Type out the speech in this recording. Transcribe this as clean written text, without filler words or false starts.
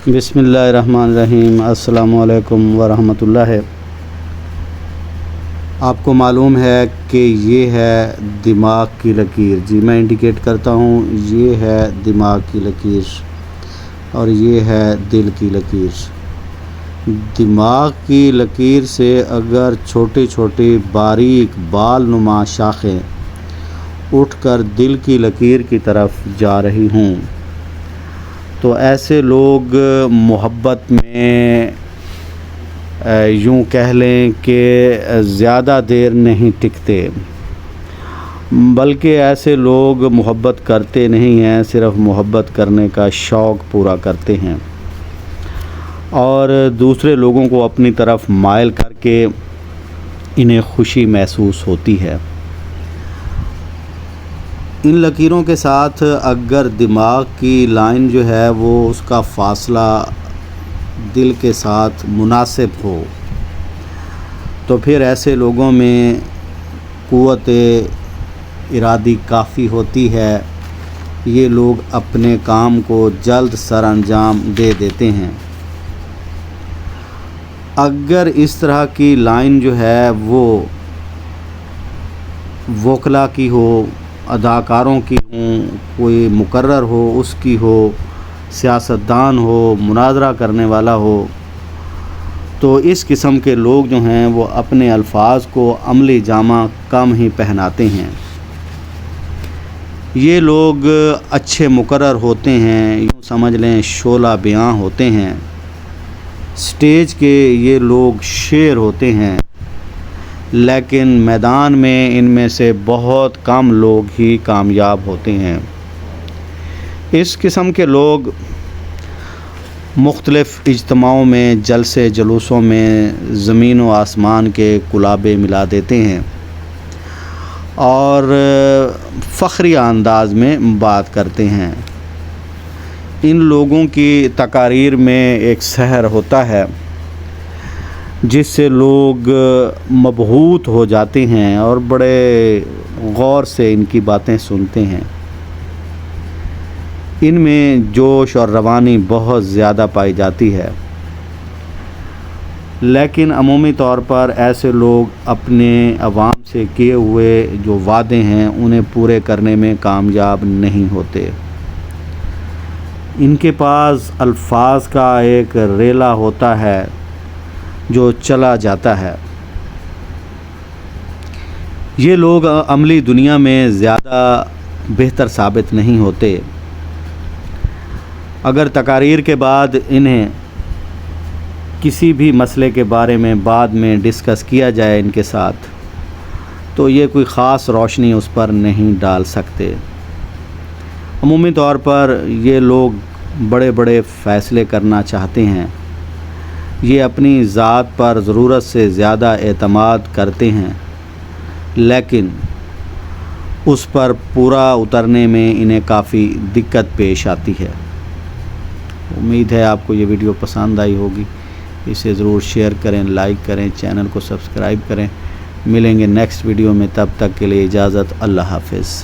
بسم اللہ الرحمن الرحیم۔ السلام علیکم ورحمۃ اللہ۔ آپ کو معلوم ہے کہ یہ ہے دماغ کی لکیر۔ جی میں انڈیکیٹ کرتا ہوں، یہ ہے دماغ کی لکیر اور یہ ہے دل کی لکیر۔ دماغ کی لکیر سے اگر چھوٹی چھوٹی باریک بال نما شاخیں اٹھ کر دل کی لکیر کی طرف جا رہی ہوں تو ایسے لوگ محبت میں یوں کہہ لیں کہ زیادہ دیر نہیں ٹکتے، بلکہ ایسے لوگ محبت کرتے نہیں ہیں، صرف محبت کرنے کا شوق پورا کرتے ہیں اور دوسرے لوگوں کو اپنی طرف مائل کر کے انہیں خوشی محسوس ہوتی ہے۔ ان لکیروں کے ساتھ اگر دماغ کی لائن جو ہے وہ اس کا فاصلہ دل کے ساتھ مناسب ہو تو پھر ایسے لوگوں میں قوت ارادی کافی ہوتی ہے، یہ لوگ اپنے کام کو جلد سر انجام دے دیتے ہیں۔ اگر اس طرح کی لائن جو ہے وہ وکلا کی ہو، اداکاروں کی ہوں، کوئی مقرر ہو اس کی ہو، سیاستدان ہو، مناظرہ کرنے والا ہو، تو اس قسم کے لوگ جو ہیں وہ اپنے الفاظ کو عملی جامہ کم ہی پہناتے ہیں۔ یہ لوگ اچھے مقرر ہوتے ہیں، یوں سمجھ لیں شعلہ بیاں ہوتے ہیں، سٹیج کے یہ لوگ شیر ہوتے ہیں، لیکن میدان میں ان میں سے بہت کم لوگ ہی کامیاب ہوتے ہیں۔ اس قسم کے لوگ مختلف اجتماعوں میں، جلسے جلوسوں میں زمین و آسمان کے کلابے ملا دیتے ہیں اور فخریہ انداز میں بات کرتے ہیں۔ ان لوگوں کی تقاریر میں ایک سحر ہوتا ہے جس سے لوگ مبہوت ہو جاتے ہیں اور بڑے غور سے ان کی باتیں سنتے ہیں۔ ان میں جوش اور روانی بہت زیادہ پائی جاتی ہے، لیکن عمومی طور پر ایسے لوگ اپنے عوام سے کیے ہوئے جو وعدے ہیں انہیں پورے کرنے میں کامیاب نہیں ہوتے۔ ان کے پاس الفاظ کا ایک ریلا ہوتا ہے جو چلا جاتا ہے۔ یہ لوگ عملی دنیا میں زیادہ بہتر ثابت نہیں ہوتے۔ اگر تقاریر کے بعد انہیں کسی بھی مسئلے کے بارے میں بعد میں ڈسکس کیا جائے ان کے ساتھ تو یہ کوئی خاص روشنی اس پر نہیں ڈال سکتے۔ عمومی طور پر یہ لوگ بڑے بڑے فیصلے کرنا چاہتے ہیں، یہ اپنی ذات پر ضرورت سے زیادہ اعتماد کرتے ہیں، لیکن اس پر پورا اترنے میں انہیں کافی دقت پیش آتی ہے۔ امید ہے آپ کو یہ ویڈیو پسند آئی ہوگی، اسے ضرور شیئر کریں، لائک کریں، چینل کو سبسکرائب کریں۔ ملیں گے نیکسٹ ویڈیو میں، تب تک کے لیے اجازت، اللہ حافظ۔